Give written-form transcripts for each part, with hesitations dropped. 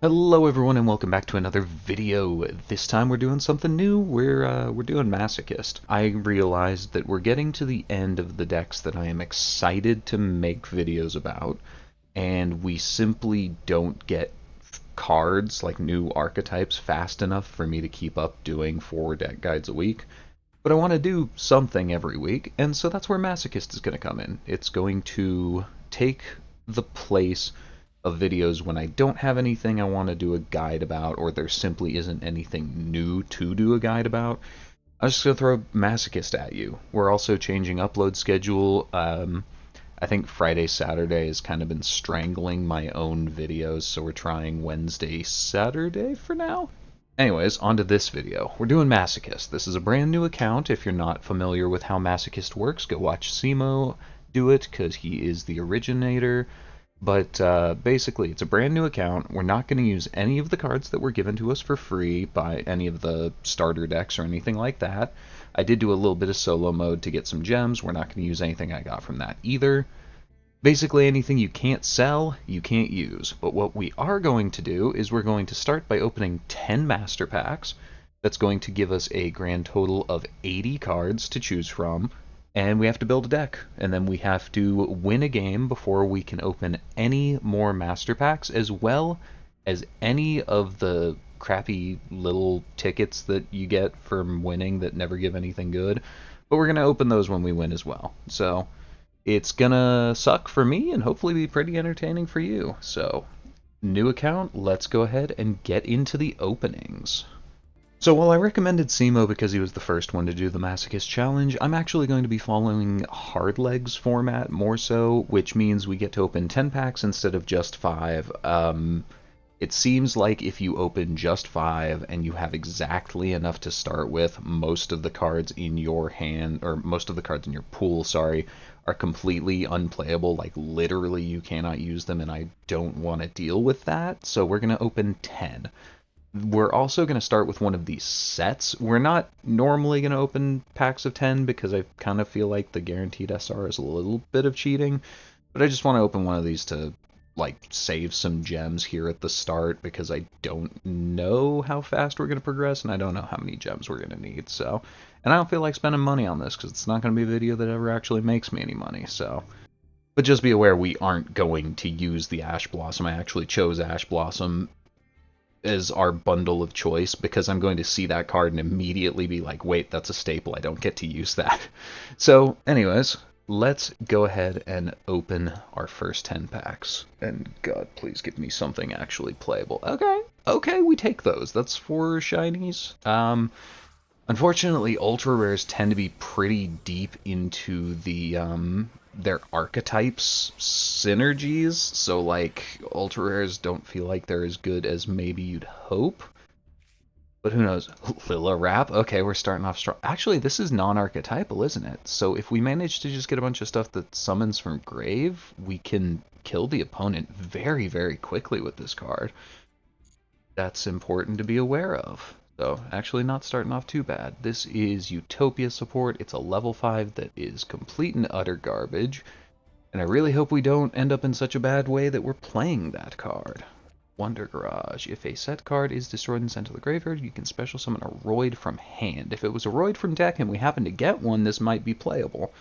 Hello everyone and welcome back to another video. This time we're doing something new. We're doing Masochist. I realized that we're getting to the end of the decks that I am excited to make videos about, and we simply don't get cards like new archetypes fast enough for me to keep up doing 4 deck guides a week. But I want to do something every week, and so that's where Masochist is going to come in. It's going to take the place of videos when I don't have anything I want to do a guide about, or there simply isn't anything new to do a guide about. I'm just going to throw Masochist at you. We're also changing upload schedule. I think Friday, Saturday has kind of been strangling my own videos, so we're trying Wednesday, Saturday for now. Anyways, on to this video. We're doing Masochist. This is a brand new account. If you're not familiar with how Masochist works, go watch Simo do it, because he is the originator. But basically, it's a brand new account. We're not going to use any of the cards that were given to us for free by any of the starter decks or anything like that. I did do a little bit of solo mode to get some gems. We're not going to use anything I got from that either. Basically, anything you can't sell, you can't use. But what we are going to do is we're going to start by opening 10 master packs. That's going to give us a grand total of 80 cards to choose from. And we have to build a deck. And then we have to win a game before we can open any more master packs, as well as any of the crappy little tickets that you get from winning that never give anything good. But we're going to open those when we win as well. So it's gonna suck for me and hopefully be pretty entertaining for you. So, new account, let's go ahead and get into the openings. So while I recommended Simo because he was the first one to do the Masochist Challenge, I'm actually going to be following Hardlegs format more so, which means we get to open 10 packs instead of just 5. It seems like if you open just 5 and you have exactly enough to start with, most of the cards in your hand, or most of the cards in your pool, sorry, are completely unplayable. Like, literally you cannot use them, and I don't want to deal with that. So we're going to open 10. We're also going to start with one of these sets. We're not normally going to open packs of 10 because I kind of feel like the guaranteed SR is a little bit of cheating, but I just want to open one of these to like save some gems here at the start because I don't know how fast we're going to progress and I don't know how many gems we're going to need. So, and I don't feel like spending money on this because it's not going to be a video that ever actually makes me any money. So, but just be aware we aren't going to use the Ash Blossom. I actually chose Ash Blossom as our bundle of choice because I'm going to see that card and immediately be like, wait, that's a staple. I don't get to use that. So, anyways, let's go ahead and open our first 10 packs. And God, please give me something actually playable. Okay, we take those. That's 4 shinies. Unfortunately, ultra rares tend to be pretty deep into their archetypes synergies, so like ultra rares don't feel like they're as good as maybe you'd hope. But who knows? Lilla Wrap? Okay, we're starting off strong. Actually, this is non-archetypal, isn't it? So if we manage to just get a bunch of stuff that summons from grave, we can kill the opponent very, very quickly with this card. That's important to be aware of. So, actually not starting off too bad. This is Utopia support. It's a level 5 that is complete and utter garbage. And I really hope we don't end up in such a bad way that we're playing that card. Wonder Garage. If a set card is destroyed and sent to the graveyard, you can special summon a Roid from hand. If it was a Roid from deck and we happen to get one, this might be playable.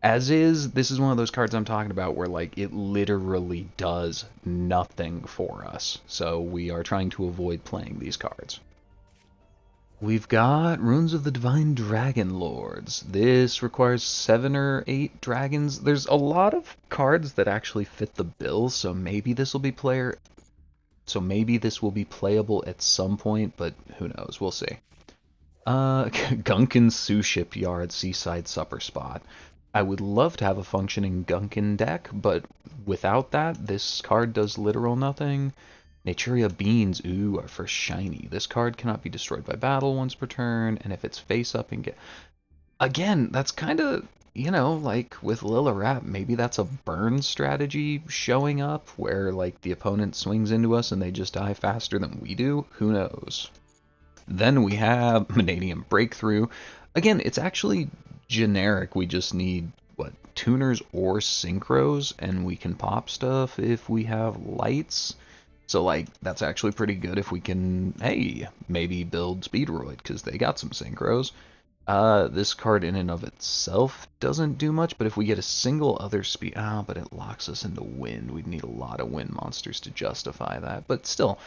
As is, this is one of those cards I'm talking about where like it literally does nothing for us. So we are trying to avoid playing these cards. We've got Runes of the Divine Dragon Lords. This requires 7 or 8 dragons. There's a lot of cards that actually fit the bill, so maybe this will be playable at some point, but who knows? We'll see. Gunkin Sioux Shipyard Seaside Supper Spot. I would love to have a functioning Gunkin deck, but without that, this card does literal nothing. Naturia Beans, ooh, our first shiny. This card cannot be destroyed by battle once per turn, and if it's face up and get... Again, that's kind of, you know, like with Lilla Wrap, maybe that's a burn strategy showing up, where like the opponent swings into us and they just die faster than we do. Who knows? Then we have Vanadium Breakthrough. Again, it's actually generic. We just need, what, tuners or synchros, and we can pop stuff if we have lights. So, like, that's actually pretty good if we can, hey, maybe build Speedroid, because they got some synchros. This card in and of itself doesn't do much, but if we get a single other speed... Ah, but it locks us into wind. We'd need a lot of wind monsters to justify that. But still,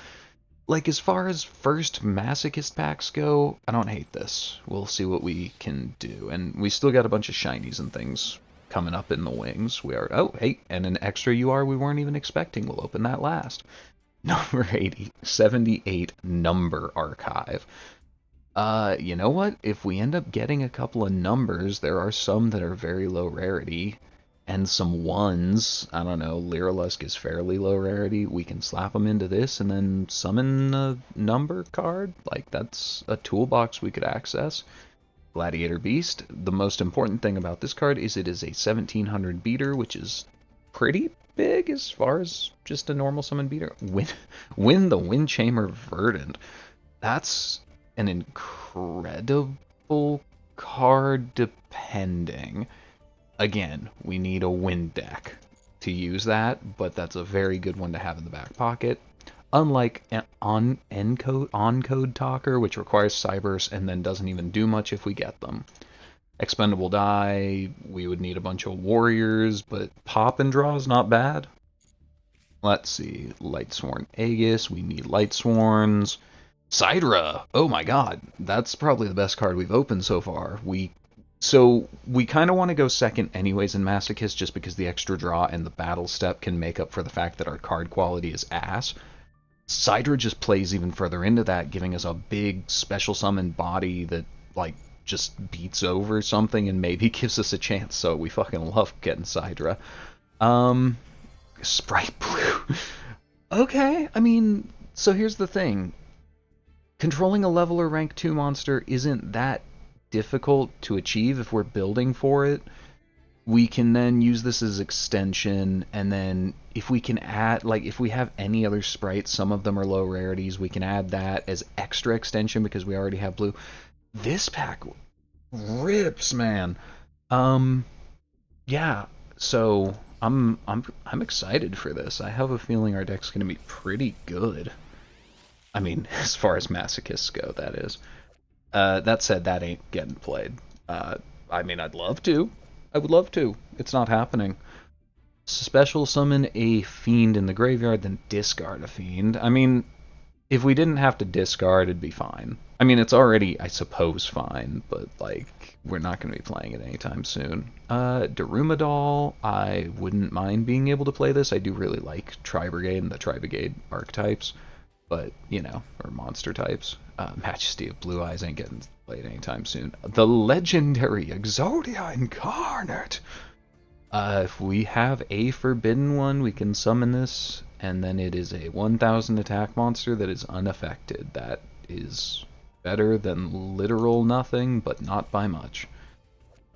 like, as far as first Masochist packs go, I don't hate this. We'll see what we can do. And we still got a bunch of shinies and things coming up in the wings. We are... Oh, hey, and an extra UR we weren't even expecting. We'll open that last. Number 80, 78 number archive. You know what? If we end up getting a couple of numbers, there are some that are very low rarity, and some ones. I don't know, Lyrilusk is fairly low rarity. We can slap them into this and then summon a number card. Like, that's a toolbox we could access. Gladiator Beast. The most important thing about this card is it is a 1700 beater, which is pretty big as far as just a normal summon beater. Win the Windchamber Verdant. That's an incredible card depending. Again, we need a wind deck to use that, but that's a very good one to have in the back pocket. Unlike on-code Talker, which requires Cybers and then doesn't even do much if we get them. Expendable die, we would need a bunch of warriors, but pop and draw is not bad. Let's see, Lightsworn Aegis, we need Lightsworns. Sidra, oh my god, that's probably the best card we've opened so far. So we kind of want to go second anyways in Masochist just because the extra draw and the battle step can make up for the fact that our card quality is ass. Sidra just plays even further into that, giving us a big special summon body that, like, just beats over something and maybe gives us a chance, so we fucking love getting Sidra. Sprite Blue. Okay, I mean, so here's the thing. Controlling a level or rank 2 monster isn't that difficult to achieve if we're building for it. We can then use this as extension, and then if we can add, like, if we have any other sprites, some of them are low rarities, we can add that as extra extension because we already have blue. This pack rips, man. Yeah, so I'm excited for this. I have a feeling our deck's gonna be pretty good. I mean, as far as Masochists go, that is. That said, that ain't getting played. I mean, I'd love to. I would love to. It's not happening. Special summon a fiend in the graveyard, then discard a fiend. I mean, if we didn't have to discard, it'd be fine. I mean, it's already, I suppose, fine, but, like, we're not going to be playing it anytime soon. Darumadal, I wouldn't mind being able to play this. I do really like Tri-Brigade and the Tri-Brigade archetypes, but, you know, or monster types. Majesty of Blue Eyes ain't getting played anytime soon. The legendary Exodia Incarnate! If we have a forbidden one, we can summon this, and then it is a 1000 attack monster that is unaffected. That is better than literal nothing, but not by much.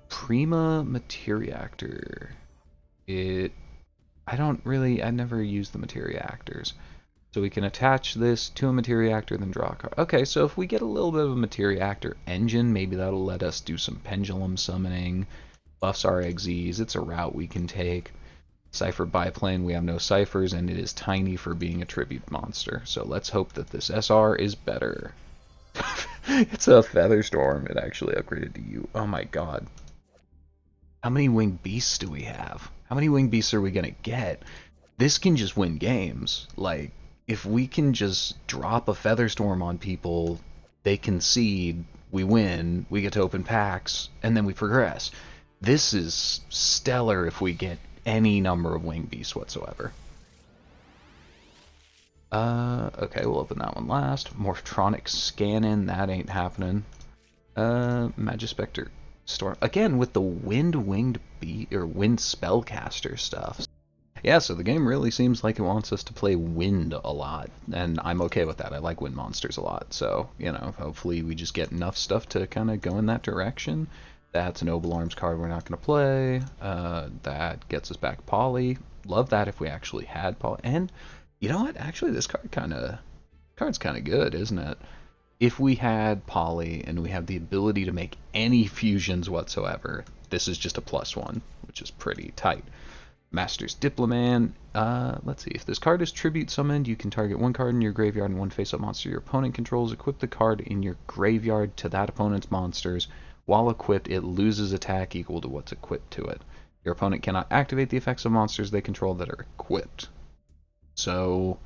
Prima Materiactor. I never use the Materiactors. So we can attach this to a Materiactor, then draw a card. Okay, so if we get a little bit of a Materiactor engine, maybe that'll let us do some pendulum summoning, buffs our XZs, it's a route we can take. Cypher Biplane, we have no ciphers, and it is tiny for being a tribute monster. So let's hope that this SR is better. It's a Featherstorm, it actually upgraded to you. Oh my god. How many winged beasts do we have? How many winged beasts are we gonna get? This can just win games. Like, if we can just drop a Featherstorm on people, they concede, we win, we get to open packs, and then we progress. This is stellar if we get any number of winged beasts whatsoever. Okay, we'll open that one last. Morphtronic Scannon, that ain't happening. Magispector Storm. Again, with the Wind Spellcaster stuff. Yeah, so the game really seems like it wants us to play wind a lot, and I'm okay with that. I like wind monsters a lot, so, you know, hopefully we just get enough stuff to kind of go in that direction. That's a Noble Arms card we're not going to play. That gets us back Poly. Love that if we actually had Poly. And, you know what? Actually, this card's kind of good, isn't it? If we had Poly and we have the ability to make any fusions whatsoever, this is just a +1, which is pretty tight. Master's Diplomat. Let's see. If this card is tribute summoned, you can target one card in your graveyard and one face-up monster your opponent controls. Equip the card in your graveyard to that opponent's monsters. While equipped, it loses attack equal to what's equipped to it. Your opponent cannot activate the effects of monsters they control that are equipped. So,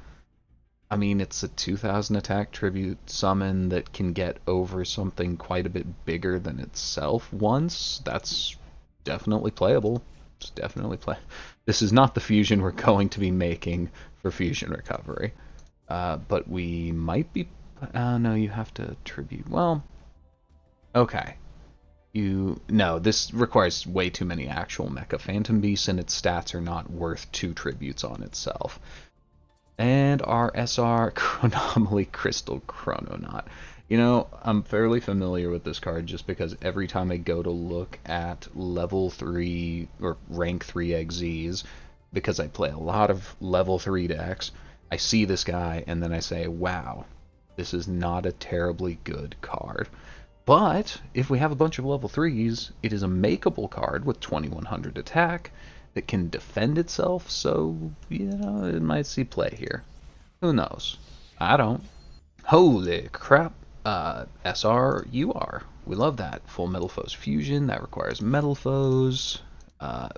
I mean, it's a 2000 attack tribute summon that can get over something quite a bit bigger than itself once. That's definitely playable. It's definitely play. This is not the fusion we're going to be making for fusion recovery. But we might be... no, you have to tribute. Well, okay. No, this requires way too many actual Mecha Phantom Beasts, and its stats are not worth 2 tributes on itself. And our SR Chronomaly Crystal Chrononaut. You know, I'm fairly familiar with this card just because every time I go to look at level 3 or rank 3 XZs, because I play a lot of level 3 decks, I see this guy and then I say, wow, this is not a terribly good card. But if we have a bunch of level 3s, it is a makeable card with 2100 attack that can defend itself, so, you know, it might see play here. Who knows? I don't. Holy crap. SR, you are. We love that. Full Metal Foes Fusion, that requires Metal Foes.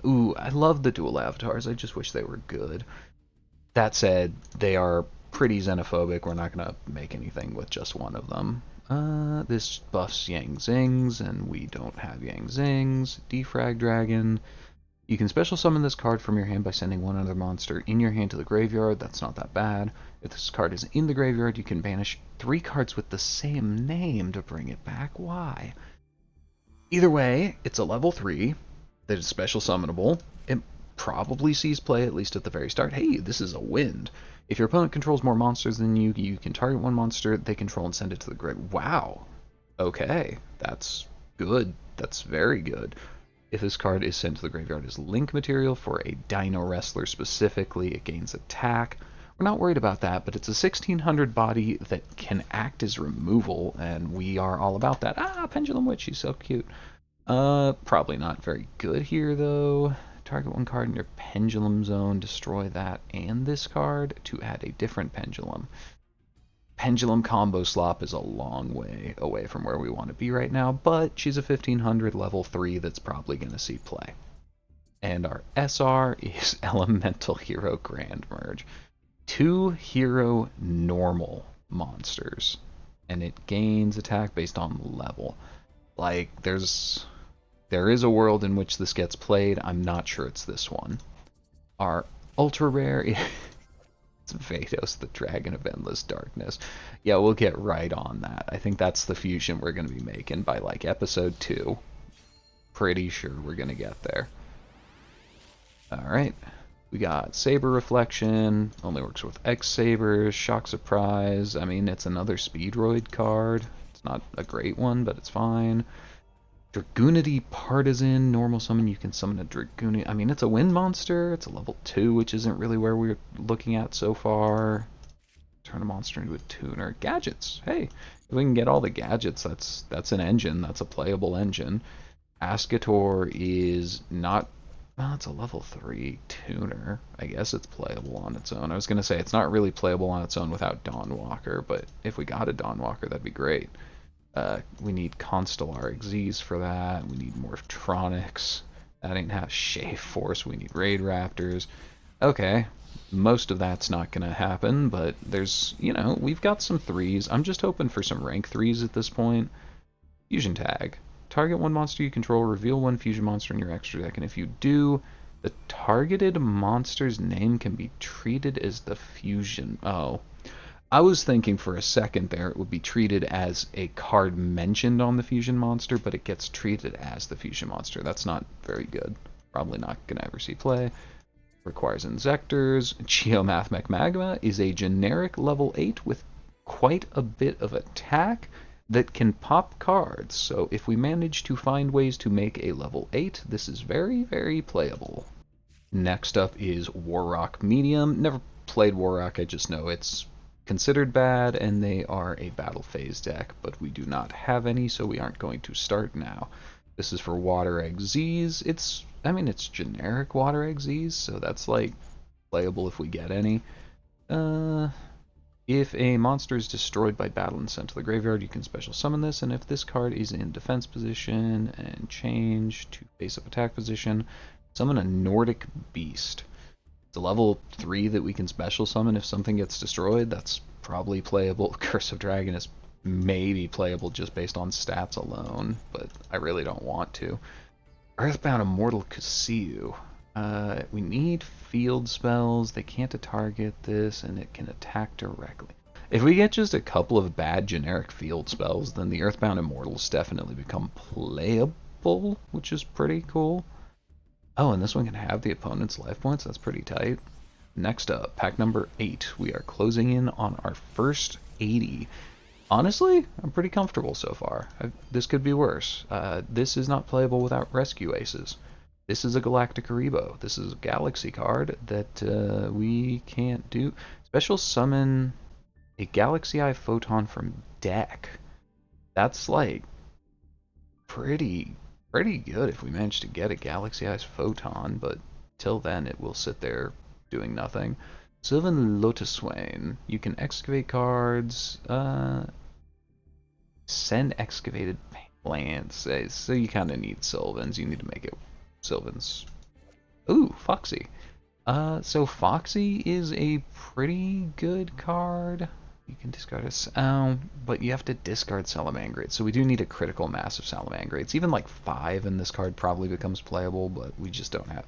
Ooh, I love the dual avatars, I just wish they were good. That said, they are pretty xenophobic, we're not going to make anything with just one of them. This buffs Yang Zings, and we don't have Yang Zings. Defrag Dragon. You can special summon this card from your hand by sending one other monster in your hand to the graveyard. That's not that bad. If this card is in the graveyard, you can banish 3 cards with the same name to bring it back. Why? Either way, it's a level 3 that is special summonable. It probably sees play, at least at the very start. Hey, this is a wind. If your opponent controls more monsters than you, you can target one monster they control and send it to the grave. Wow. Okay, that's good. That's very good. If this card is sent to the graveyard as link material for a Dino Wrestler specifically, it gains attack. We're not worried about that, but it's a 1600 body that can act as removal, and we are all about that. Ah, Pendulum Witch, she's so cute. Probably not very good here, though. Target one card in your Pendulum Zone, destroy that and this card to add a different Pendulum. Pendulum combo slop is a long way away from where we want to be right now, but she's a 1500 level 3 that's probably going to see play. And our SR is Elemental Hero Grand Merge. 2 hero normal monsters, and it gains attack based on level. Like, there is a world in which this gets played. I'm not sure it's this one. Our ultra rare is Vados, the Dragon of Endless Darkness. Yeah, we'll get right on that. I think that's the fusion we're going to be making by, like, episode 2. Pretty sure we're going to get there. Alright. We got Saber Reflection. Only works with X Sabers. Shock Surprise. I mean, it's another Speedroid card. It's not a great one, but it's fine. Dragoonity Partisan, normal summon, you can summon a Dragoonity. I mean, it's a wind monster, it's a level 2, which isn't really where we're looking at so far. Turn a monster into a tuner. Gadgets, hey, if we can get all the gadgets, that's an engine, that's a playable engine. Ascator is not, well, it's a level 3 tuner. I guess it's playable on its own. I was going to say, it's not really playable on its own without Dawnwalker, but if we got a Dawnwalker, that'd be great. We need Constellar XZs for that. We need Morphtronics. That ain't half Shave Force. We need Raid Raptors. Okay, most of that's not going to happen, but there's, you know, we've got some 3s. I'm just hoping for some rank 3s at this point. Fusion Tag. Target one monster you control, reveal one fusion monster in your extra deck, and if you do, the targeted monster's name can be treated as the fusion. Oh. I was thinking for a second there it would be treated as a card mentioned on the fusion monster, but it gets treated as the fusion monster. That's not very good. Probably not going to ever see play. Requires Inzectors. Geomath Magma is a generic level 8 with quite a bit of attack that can pop cards. So if we manage to find ways to make a level 8, this is very, very playable. Next up is Warrock Medium. Never played Warrock, I just know it's considered bad, and they are a battle phase deck, but we do not have any, so we aren't going to start now. This is for Water XZs. It's I mean, it's generic Water Egg Z's, so that's like playable if we get any. If a monster is destroyed by battle and sent to the graveyard, you can special summon this, and if this card is in defense position and change to face-up attack position, summon a Nordic Beast. It's a level 3 that we can special summon if something gets destroyed. That's probably playable. Curse of Dragon is maybe playable just based on stats alone, but I really don't want to. Earthbound Immortal Cassiu. We need field spells. They can't target this, and it can attack directly. If we get just a couple of bad generic field spells, then the Earthbound Immortals definitely become playable, which is pretty cool. Oh, and this one can have the opponent's life points. That's pretty tight. Next up, pack number 8. We are closing in on our first 80. Honestly, I'm pretty comfortable so far. This could be worse. This is not playable without Rescue Aces. This is a Galactic Aribo. This is a Galaxy card that we can't do. Special summon a Galaxy Eye Photon from deck. That's like pretty good if we manage to get a Galaxy Eyes Photon, but till then it will sit there doing nothing. Sylvan Lotus Swain. You can excavate cards, send excavated lands. So you kind of need Sylvans. You need to make it Sylvans. Ooh, Foxy. So Foxy is a pretty good card. You can discard a but you have to discard Salamangrates. So we do need a critical mass of Salamangrates. Even like 5 in this card probably becomes playable, but we just don't have.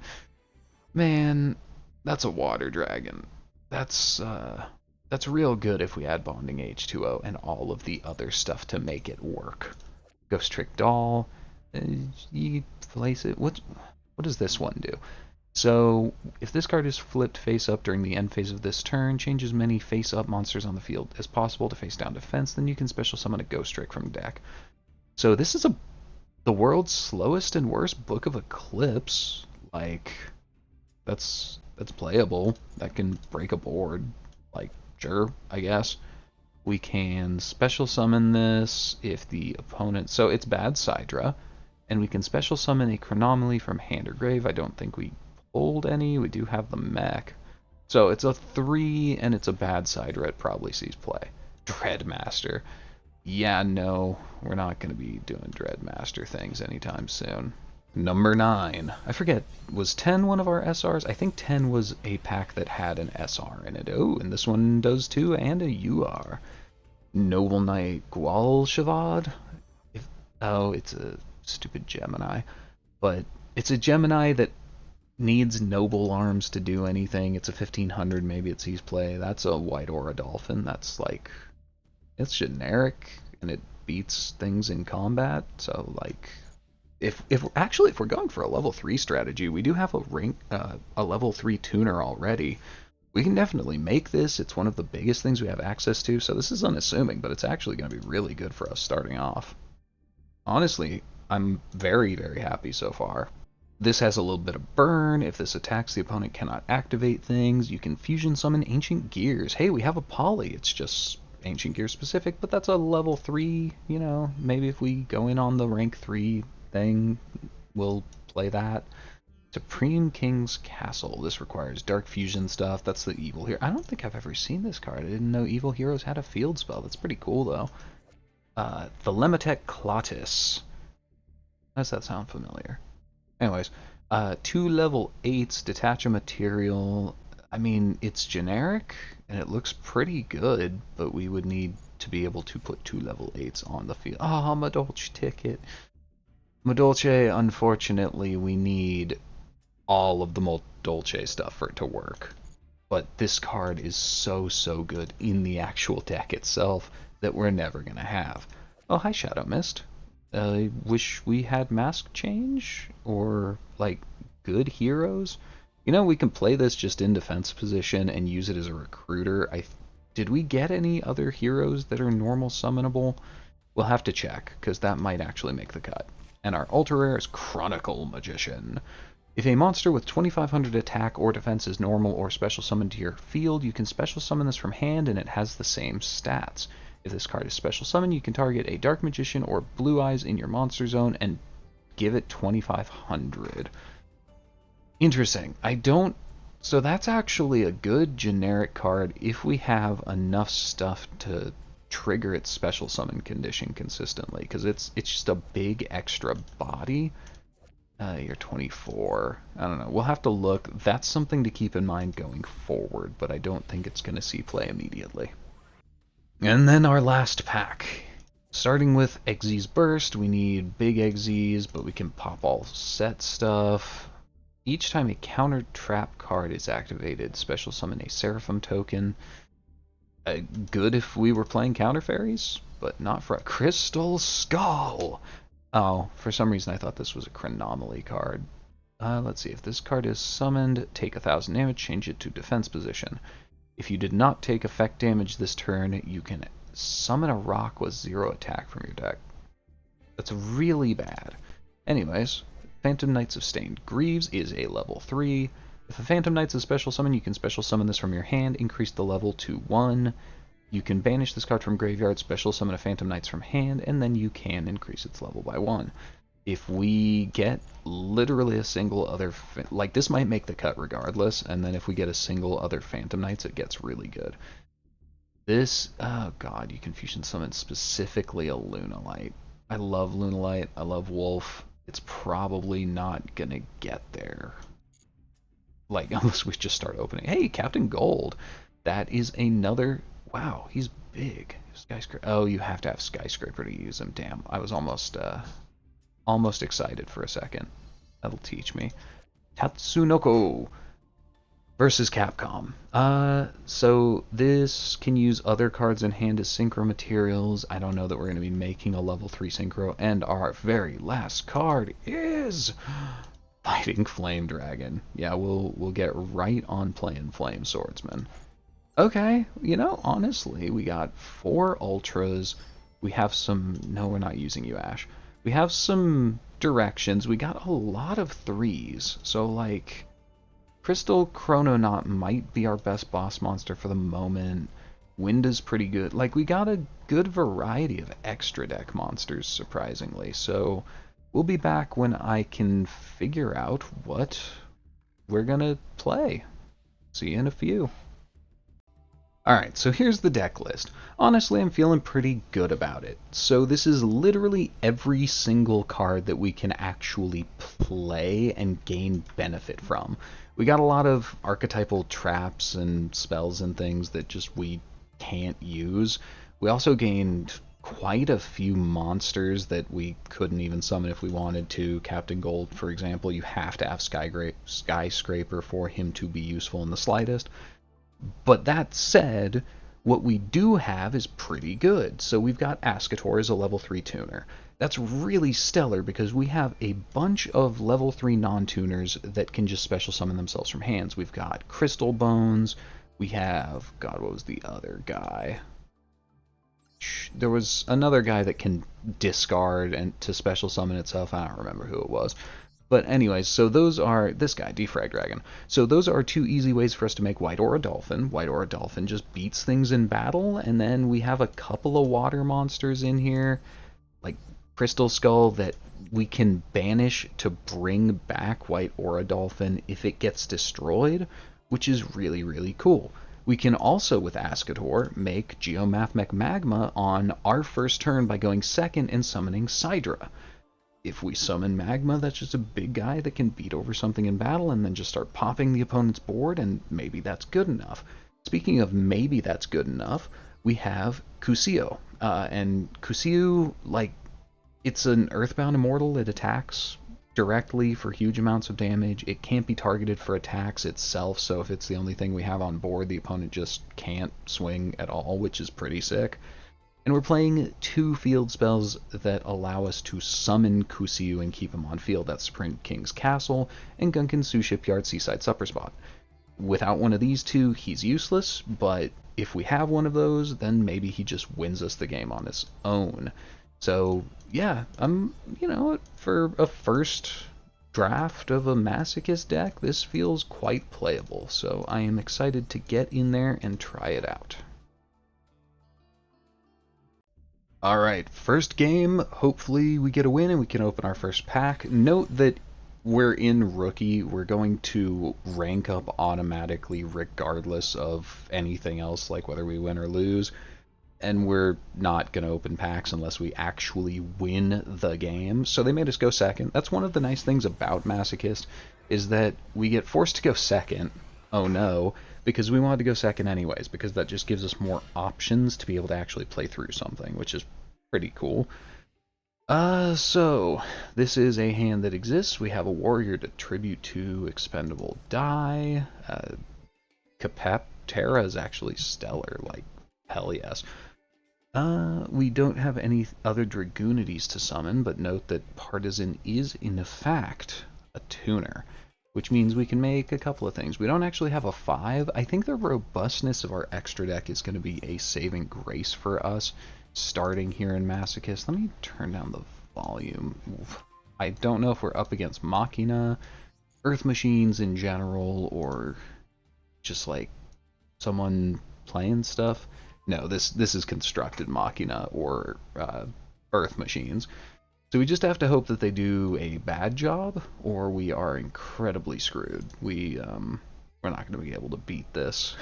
Man, that's a Water Dragon. That's real good if we add Bonding H2O and all of the other stuff to make it work. Ghost Trick Doll. You place it. What does this one do? So, if this card is flipped face up during the end phase of this turn, change as many face up monsters on the field as possible to face down defense, then you can special summon a Ghost Trick from deck. So this is the world's slowest and worst Book of Eclipse. Like, that's playable. That can break a board. Like, sure, I guess. We can special summon this if the opponent... So it's bad Sidra, and we can special summon a Chronomaly from hand or grave. I don't think we pulled any. We do have the mech. So it's a 3, and it's a bad Sidra. It probably sees play. Dreadmaster. Yeah, no, we're not going to be doing Dreadmaster things anytime soon. Number 9. I forget, was 10 one of our SRs? I think 10 was a pack that had an SR in it. Oh, and this one does too, and a UR. Noble Knight Gwal Shavad? Oh, it's a stupid Gemini. But it's a Gemini that needs noble arms to do anything. It's a 1500, maybe it sees play. That's a White Aura Dolphin. That's like, it's generic, and it beats things in combat. So like, if we're going for a level 3 strategy, we do have a level 3 tuner already. We can definitely make this. It's one of the biggest things we have access to, so this is unassuming, but it's actually going to be really good for us starting off. Honestly, I'm very, very happy so far. This has a little bit of burn. If this attacks, the opponent cannot activate things. You can fusion summon Ancient Gears. Hey, we have a poly. It's just Ancient Gear specific, but that's a level 3, you know, maybe if we go in on the rank 3 thing, we'll play that. Supreme King's Castle. This requires Dark Fusion stuff. That's the Evil Hero. I don't think I've ever seen this card. I didn't know Evil Heroes had a field spell. That's pretty cool, though. The Lematech Clotis. Does that sound familiar? Anyways, 2 level 8s, detach a material. I mean, it's generic, and it looks pretty good, but we would need to be able to put 2 level 8s on the field. Ah, Madolche ticket. Madolche, unfortunately, we need all of the Madolche stuff for it to work. But this card is so good in the actual deck itself that we're never going to have. Oh, hi, Shadow Mist. I wish we had Mask Change, or, like, good heroes. You know, we can play this just in defense position and use it as a recruiter. Did we get any other heroes that are normal summonable? We'll have to check, because that might actually make the cut. And our ultra rare is Chronicle Magician. If a monster with 2500 attack or defense is normal or special summoned to your field, you can special summon this from hand and it has the same stats. If this card is special summoned, you can target a Dark Magician or Blue Eyes in your monster zone and give it 2500. Interesting. I don't... So that's actually a good generic card if we have enough stuff to trigger its special summon condition consistently, because it's just a big extra body. You're 24. I don't know. We'll have to look. That's something to keep in mind going forward, but I don't think it's going to see play immediately. And then our last pack. Starting with Exe's Burst, we need big Exes, but we can pop all set stuff. Each time a counter trap card is activated, special summon a Seraphim token. Good if we were playing counter fairies, but not for a Crystal Skull. Oh, for some reason I thought this was a Chronomaly card. Let's see, if this card is summoned, take 1000 damage, change it to defense position. If you did not take effect damage this turn, you can summon a rock with 0 attack from your deck. That's really bad. Anyways, Phantom Knights of Stained Greaves is a level 3. If a Phantom Knight's a special summon, you can special summon this from your hand, increase the level to 1. You can banish this card from graveyard, special summon a Phantom Knights from hand, and then you can increase its level by 1. If we get literally a single other... Like, this might make the cut regardless, and then if we get a single other Phantom Knights, it gets really good. This... Oh god, you can fusion summon specifically a Lunalight. I love Lunalight, I love Wolf. It's probably not gonna get there. Like, unless we just start opening. Hey, Captain Gold! That is another... Wow, he's big. Skyscraper. Oh, you have to have Skyscraper to use him. Damn, I was almost excited for a second. That'll teach me. Tatsunoko versus Capcom. So this can use other cards in hand as synchro materials. I don't know that we're going to be making a level 3 synchro. And our very last card is Fighting Flame Dragon. Yeah, we'll get right on playing Flame Swordsman. Okay, you know, honestly, we got 4 Ultras. We have some... No, we're not using you, Ash. We have some directions. We got a lot of 3s. So, like, Crystal Chrononaut might be our best boss monster for the moment. Wind is pretty good. Like, we got a good variety of extra deck monsters, surprisingly. So, we'll be back when I can figure out what we're gonna play. See you in a few. Alright, so here's the deck list. Honestly, I'm feeling pretty good about it. So this is literally every single card that we can actually play and gain benefit from. We got a lot of archetypal traps and spells and things that just we can't use. We also gained quite a few monsters that we couldn't even summon if we wanted to. Captain Gold, for example, you have to have Skyscraper for him to be useful in the slightest. But that said, what we do have is pretty good. So we've got Ascator as a level 3 tuner. That's really stellar because we have a bunch of level 3 non-tuners that can just special summon themselves from hands. We've got Crystal Bones. We have... God, what was the other guy? There was another guy that can discard and to special summon itself. I don't remember who it was. But anyways, so those are... This guy, Defrag Dragon. So those are 2 easy ways for us to make White Aura Dolphin. White Aura Dolphin just beats things in battle, and then we have a couple of water monsters in here, like Crystal Skull, that we can banish to bring back White Aura Dolphin if it gets destroyed, which is really, really cool. We can also, with Ascator, make Geomathmech Magma on our first turn by going second and summoning Sidra. If we summon Magma, that's just a big guy that can beat over something in battle and then just start popping the opponent's board, and maybe that's good enough. Speaking of maybe that's good enough, we have Kusio. And Kusio, like, it's an Earthbound Immortal. It attacks directly for huge amounts of damage. It can't be targeted for attacks itself, so if it's the only thing we have on board, the opponent just can't swing at all, which is pretty sick. And we're playing 2 field spells that allow us to summon Kusio and keep him on field. That's Sprint King's Castle and Gunkin-Su Shipyard Seaside Supper Spot. Without one of these 2, he's useless, but if we have one of those, then maybe he just wins us the game on his own. So, yeah, you know, for a first draft of a Masochist deck, this feels quite playable. So I am excited to get in there and try it out. Alright, first game, hopefully we get a win and we can open our first pack. Note that we're in Rookie, we're going to rank up automatically regardless of anything else, like whether we win or lose. And we're not going to open packs unless we actually win the game. So they made us go second. That's one of the nice things about Masochist, is that we get forced to go second. Oh no, because we wanted to go second anyways, because that just gives us more options to be able to actually play through something, which is pretty cool. So this is a hand that exists. We have a warrior to tribute to expendable die. Capeptera is actually stellar, like hell yes. We don't have any other Dragoonities to summon, but note that Partisan is in fact a tuner, which means we can make a couple of things. We don't actually have a 5. I think the robustness of our extra deck is going to be a saving grace for us starting here in Masochist. Let me turn down the volume. I don't know if we're up against Machina, Earth Machines in general, or just like someone playing stuff. No, this is constructed Machina or Earth Machines. So we just have to hope that they do a bad job, or we are incredibly screwed. We're not going to be able to beat this.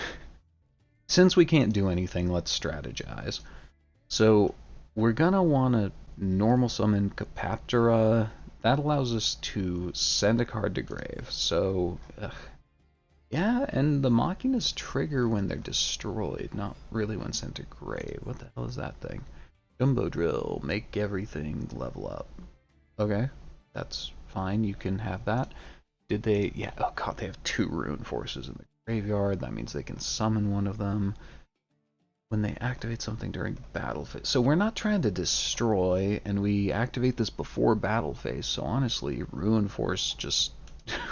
Since we can't do anything, let's strategize. So we're going to want to normal summon Capeptera. That allows us to send a card to grave. So yeah, and the Machinas trigger when they're destroyed, not really when sent to grave. What the hell is that thing? Jumbo Drill, make everything level up. Okay, that's fine, you can have that. Did they, yeah, oh god, they have 2 Ruin Forces in the graveyard. That means they can summon one of them when they activate something during battle phase. So we're not trying to destroy, and we activate this before battle phase, so honestly, Ruin Force just...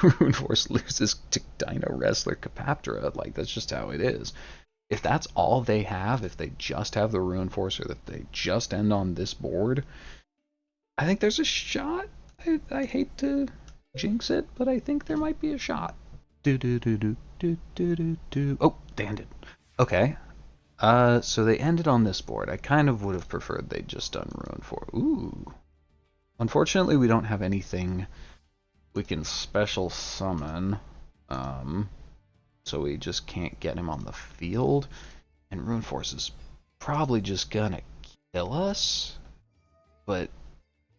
Ruin Force loses to Dino Wrestler Capeptera. Like, that's just how it is. If that's all they have, if they just have the Ruin Force, or that they just end on this board, I think there's a shot. I hate to jinx it, but I think there might be a shot. Do do do do do do do do. Oh, they ended. Okay. So they ended on this board. I kind of would have preferred they'd just done Ruin Force. Ooh. Unfortunately, we don't have anything we can special summon, so we just can't get him on the field, and Ruin Force is probably just gonna kill us, but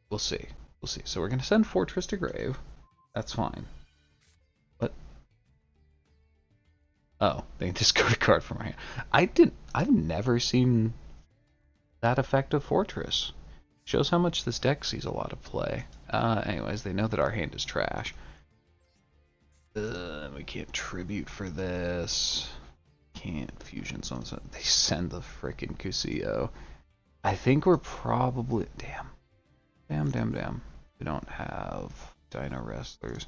we'll see. We'll see. So we're gonna send Fortress to grave. That's fine. What? Oh, they discard a card from our hand. I've never seen that effect of Fortress. Shows how much this deck sees a lot of play. Anyways, they know that our hand is trash. We can't tribute for this. Can't fusion something. They send the frickin' Kusuo. I think we're probably... Damn. Damn. We don't have Dino Wrestlers.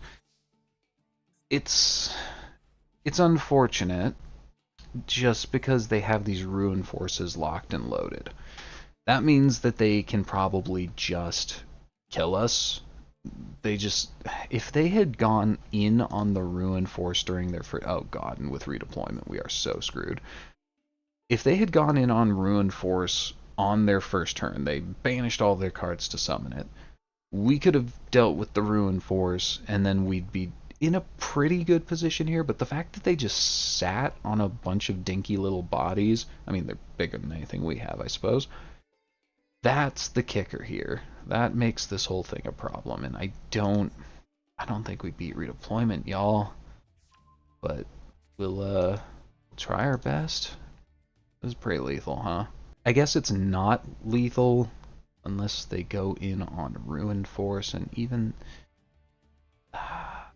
It's unfortunate, just because they have these Ruin Forces locked and loaded. That means that they can probably just kill us. If they had gone in on the Ruin Force during their first... Oh god, and with redeployment we are so screwed. If they had gone in on Ruin Force on their first turn, they banished all their cards to summon it, we could have dealt with the Ruin Force, and then we'd be in a pretty good position here, but the fact that they just sat on a bunch of dinky little bodies, I mean, they're bigger than anything we have, I suppose. That's the kicker here. That makes this whole thing a problem, and I don't think we beat redeployment, y'all. But we'll try our best. This is pretty lethal, huh? I guess it's not lethal unless they go in on Ruin Force, and even I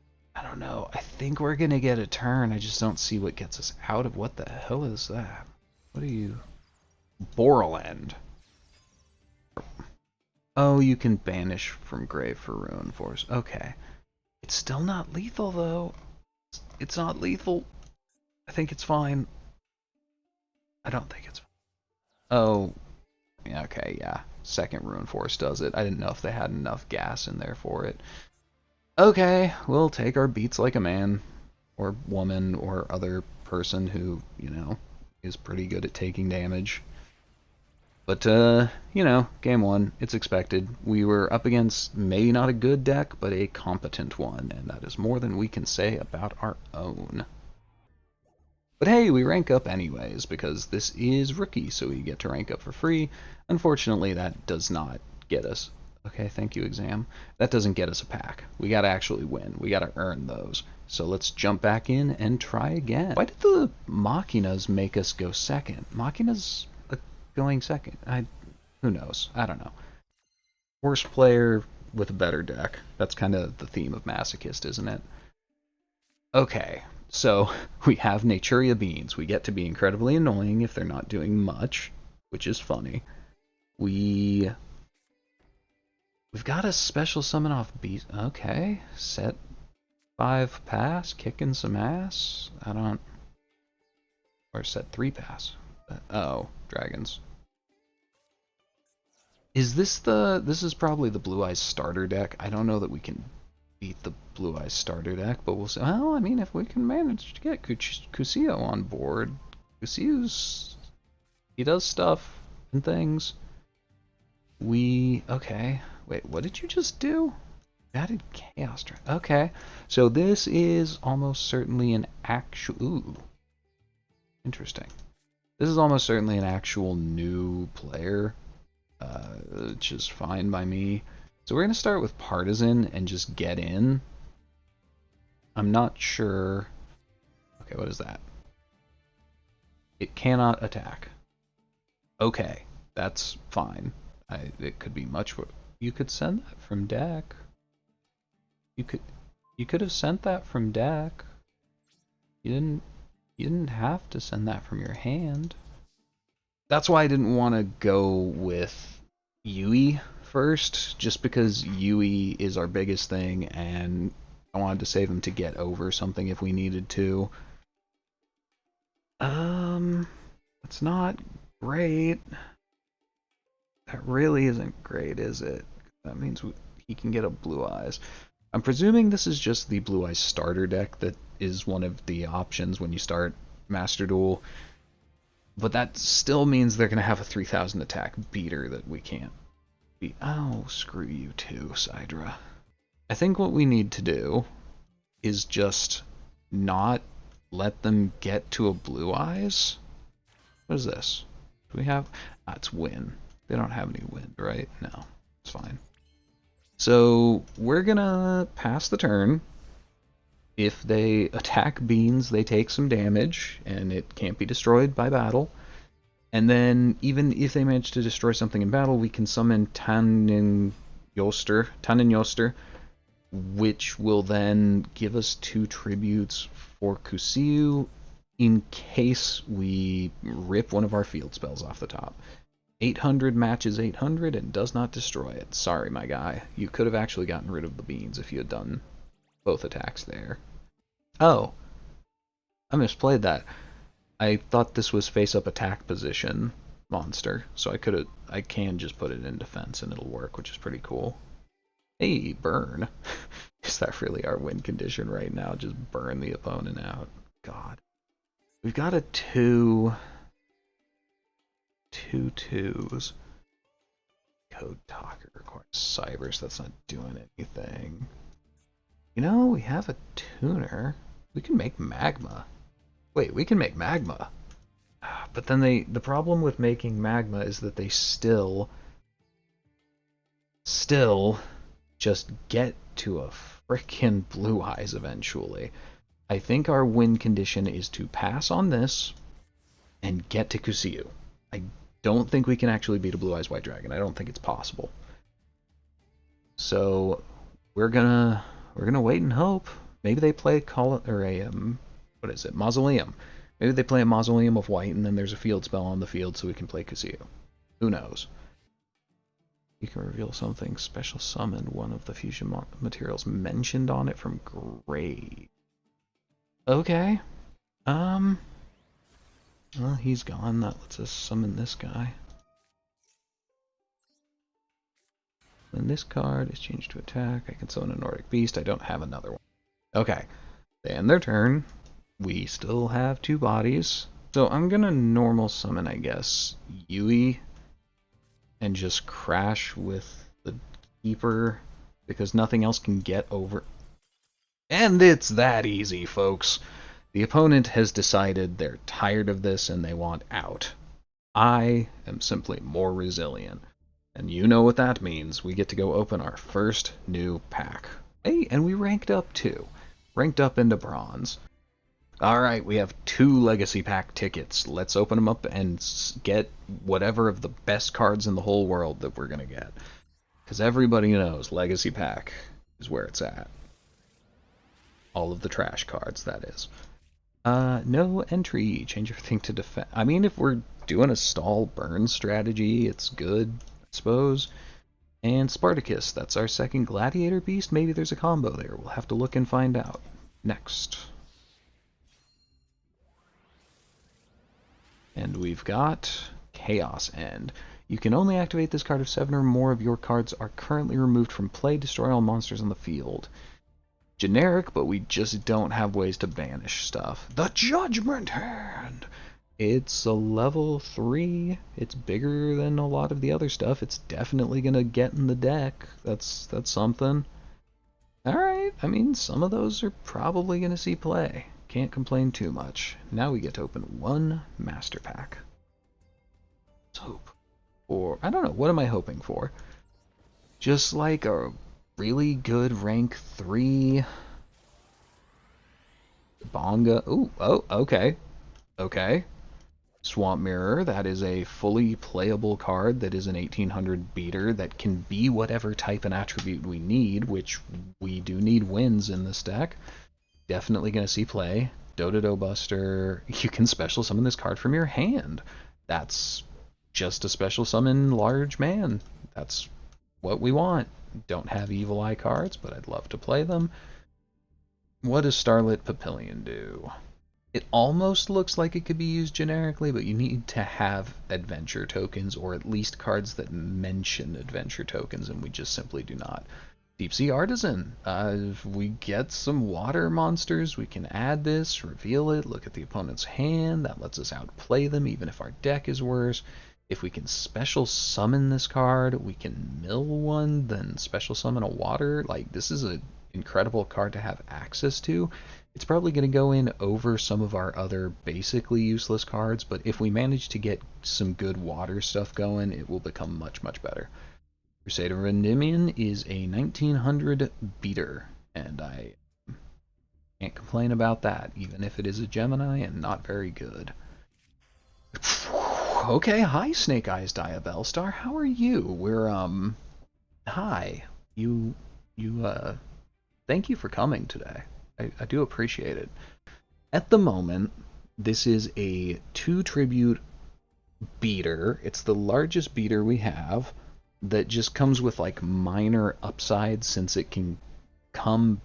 don't know. I think we're gonna get a turn. I just don't see what gets us out of... What the hell is that? What are you? Borland. Oh, you can banish from grave for Ruin Force. Okay. It's still not lethal, though. It's not lethal. I think it's fine. I don't think it's fine. Oh. Yeah, okay, yeah. Second Ruin Force does it. I didn't know if they had enough gas in there for it. Okay, we'll take our beats like a man. Or woman, or other person who, you know, is pretty good at taking damage. But, you know, game one, it's expected. We were up against maybe not a good deck, but a competent one, and that is more than we can say about our own. But hey, we rank up anyways, because this is Rookie, so we get to rank up for free. Unfortunately, that does not get us... Okay, thank you, exam. That doesn't get us a pack. We gotta actually win. We gotta earn those. So let's jump back in and try again. Why did the Machinas make us go second? Machinas going second? Who knows? I don't know. Worst player with a better deck. That's kind of the theme of Masochist, isn't it? Okay, so we have Naturia Beans. We get to be incredibly annoying if they're not doing much, which is funny. We've got a special summon off Beast. Okay, set 5 pass, kicking some ass. I don't... Or set 3 pass. Oh, dragons. Is this the... This is probably the Blue Eyes starter deck. I don't know that we can beat the Blue Eyes starter deck, but we'll see. Well, I mean, if we can manage to get Kusio on board, Kusio's... He does stuff and things. Okay. Wait, what did you just do? Added Chaos Dragon. Okay. So this is almost certainly an actual... Ooh. Interesting. This is almost certainly an actual new player, which is fine by me. So we're going to start with Partisan and just get in. I'm not sure... Okay, what is that? It cannot attack. Okay, that's fine. It could be much worse. You could send that from deck. You could have sent that from deck. You didn't have to send that from your hand. That's why I didn't want to go with Yui first, just because Yui is our biggest thing, and I wanted to save him to get over something if we needed to. That's not great. That really isn't great, is it? That means he can get a Blue Eyes. I'm presuming this is just the Blue Eyes starter deck that is one of the options when you start Master Duel. But that still means they're going to have a 3000 attack beater that we can't beat. Oh, screw you too, Sidra. I think what we need to do is just not let them get to a Blue Eyes. What is this? Do we have... it's Wind. They don't have any wind, right? No, it's fine. So we're gonna pass the turn. If they attack Beans, they take some damage, and it can't be destroyed by battle. And then, even if they manage to destroy something in battle, we can summon Tannenjoster, which will then give us 2 tributes for Kusiu in case we rip one of our field spells off the top. 800 matches 800 and does not destroy it. Sorry, my guy. You could have actually gotten rid of the Beans if you had done both attacks there. Oh, I misplayed that. I thought this was face-up attack position monster, so I can just put it in defense and it'll work, which is pretty cool. Hey, burn. Is that really our win condition right now? Just burn the opponent out. God. We've got a 2 2/2s. Code Talker requires Cybers. That's not doing anything. You know, we have a tuner. We can make Magma. Wait, we can make Magma. But then the problem with making Magma is that they still just get to a frickin' Blue Eyes eventually. I think our win condition is to pass on this and get to Kusiu. I don't think we can actually beat a Blue Eyes White Dragon. I don't think it's possible. So we're gonna wait and hope. Maybe they play what is it? Mausoleum. Maybe they play a Mausoleum of White and then there's a field spell on the field so we can play Kusiu. Who knows? You can reveal something. Special summon one of the fusion materials mentioned on it from grave. Okay. Well, he's gone. That lets us summon this guy. When this card is changed to attack, I can summon a Nordic Beast. I don't have another one. Okay. They end their turn. We still have 2 bodies. So I'm gonna normal summon, I guess, Yui and just crash with the keeper because nothing else can get over. And it's that easy, folks. The opponent has decided they're tired of this and they want out. I am simply more resilient. And you know what that means. We get to go open our first new pack. Hey, and we ranked up too. Ranked up into bronze. Alright, we have 2 Legacy Pack tickets. Let's open them up and get whatever of the best cards in the whole world that we're going to get. Because everybody knows Legacy Pack is where it's at. All of the trash cards, that is. No entry. Change everything to defense. I mean, if we're doing a stall burn strategy, it's good, I suppose. And Spartacus, that's our second gladiator beast. Maybe there's a combo there. We'll have to look and find out. Next. And we've got Chaos End. You can only activate this card if 7 or more of your cards are currently removed from play. Destroy all monsters on the field. Generic, but we just don't have ways to banish stuff. The Judgment Hand! It's a level 3. It's bigger than a lot of the other stuff. It's definitely going to get in the deck. That's something. Alright, I mean, some of those are probably going to see play. Can't complain too much. Now we get to open 1 Master Pack. Let's hope. Or, I don't know, what am I hoping for? Just like a really good rank 3 Bonga. Ooh, oh, okay. Okay. Swamp Mirror, that is a fully playable card that is an 1800 beater that can be whatever type and attribute we need, which we do need wins in this deck. Definitely going to see play. Dodo Buster, you can special summon this card from your hand. That's just a special summon large man. That's what we want. Don't have Evil Eye cards, but I'd love to play them. What does Starlit Papillion do? It almost looks like it could be used generically, but you need to have adventure tokens, or at least cards that mention adventure tokens, and we just simply do not. Deep Sea Artisan. If we get some water monsters, we can add this, reveal it, look at the opponent's hand. That lets us outplay them, even if our deck is worse. If we can special summon this card, we can mill one, then special summon a water. Like, this is an incredible card to have access to. It's probably going to go in over some of our other basically useless cards, but if we manage to get some good water stuff going, it will become much, much better. Crusader of Endymion is a 1900 beater, and I can't complain about that, even if it is a Gemini and not very good. Okay, hi Snake Eyes Diabellstar, how are you? We're, hi. Thank you for coming today. I do appreciate it. At the moment, this is a 2 tribute beater. It's the largest beater we have that just comes with like minor upsides since it can come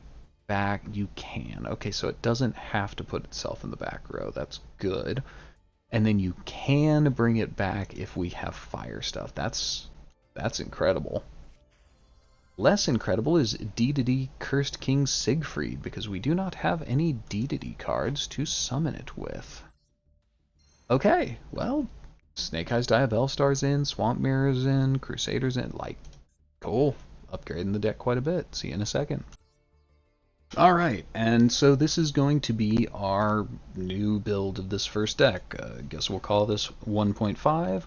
back. You can. Okay, so it doesn't have to put itself in the back row. That's good. And then you can bring it back if we have fire stuff. That's incredible. Less incredible is D Cursed King Siegfried, because we do not have any D cards to summon it with. Okay, well, Snake Eyes Diabellstar's in, Swamp Mirror's in, Crusader's in. Like, cool. Upgrading the deck quite a bit. See you in a second. Alright, and so this is going to be our new build of this first deck. Guess we'll call this 1.5.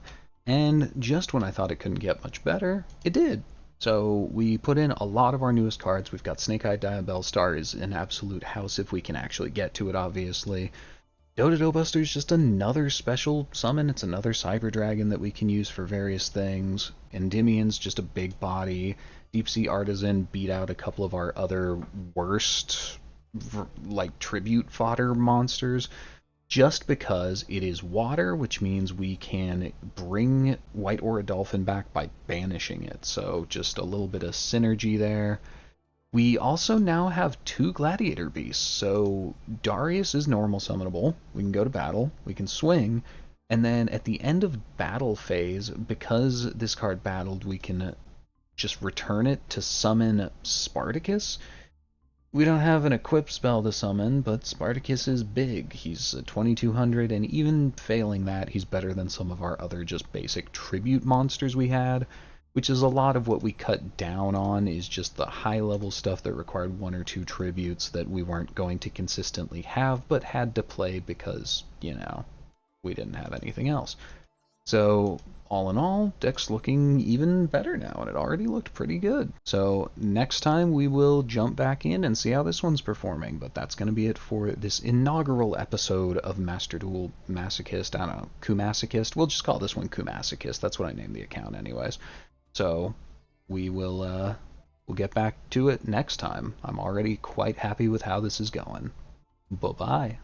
And just when I thought it couldn't get much better, it did. So we put in a lot of our newest cards. We've got Snake Eye Diabellstar is an absolute house if we can actually get to it, obviously. Dodo Buster is just another special summon. It's another Cyber Dragon that we can use for various things. Endymion's just a big body. Deep Sea Artisan beat out a couple of our other worst, like, tribute fodder monsters. Just because it is water, which means we can bring White Aura Dolphin back by banishing it. So just a little bit of synergy there. We also now have 2 Gladiator Beasts. So Darius is normal summonable. We can go to battle. We can swing. And then at the end of battle phase, because this card battled, we can just return it to summon Spartacus. We don't have an equipped spell to summon, but Spartacus is big. He's 2200, and even failing that, he's better than some of our other just basic tribute monsters we had, which is a lot of what we cut down on, is just the high level stuff that required one or two tributes that we weren't going to consistently have, but had to play because, we didn't have anything else. So, all in all, deck's looking even better now, and it already looked pretty good. So, next time we will jump back in and see how this one's performing, but that's going to be it for this inaugural episode of Master Duel Masochist. I don't know, Kumasochist? We'll just call this one Kumasochist. That's what I named the account anyways. So, we'll get back to it next time. I'm already quite happy with how this is going. Bye-bye.